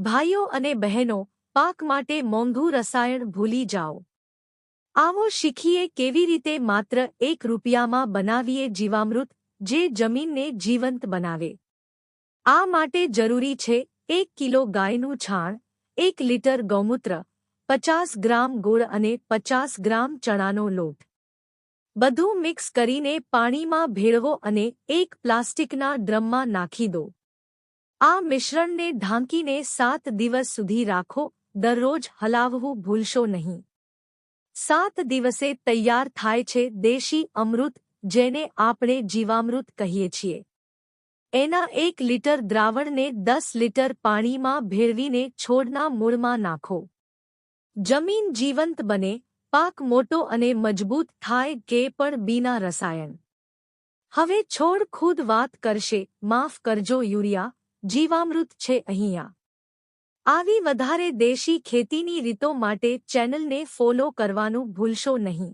ભાઈઓ અને બહેનો, પાક માટે મોંઘું રસાયણ ભૂલી જાઓ. આવો શીખીએ કેવી રીતે માત્ર ₹1 બનાવીએ જીવામૃત, જે જમીનને જીવંત બનાવે. આ માટે જરૂરી છે 1 કિલો ગાયનું છાણ, 1 લિટર ગૌમૂત્ર, 50 ગ્રામ ગોળ અને 50 ગ્રામ ચણાનો લોટ. બધું મિક્સ કરીને પાણીમાં ભેળવો અને એક પ્લાસ્ટિકના ડ્રમમાં નાખી દો. આ મિશ્રણને ઢાંકીને 7 દિવસ સુધી રાખો. દરરોજ હલાવવું ભૂલશો નહીં. 7 દિવસે તૈયાર થાય છે દેશી અમૃત, જેને આપણે જીવામૃત કહીએ છીએ. એના 1 લિટર દ્રાવણને 10 લિટર પાણીમાં ભેળવીને છોડના મૂળમાં નાખો. જમીન જીવંત બને, પાક મોટો અને મજબૂત થાય કે પણ બીના રસાયણ. હવે છોડ ખુદ વાત કરશે. માફ કરજો યુરિયા, જીવામૃત છે અહીંયા. આવી વધારે દેશી ખેતીની રીતો માટે ચેનલને ફોલો કરવાનું ભૂલશો નહીં.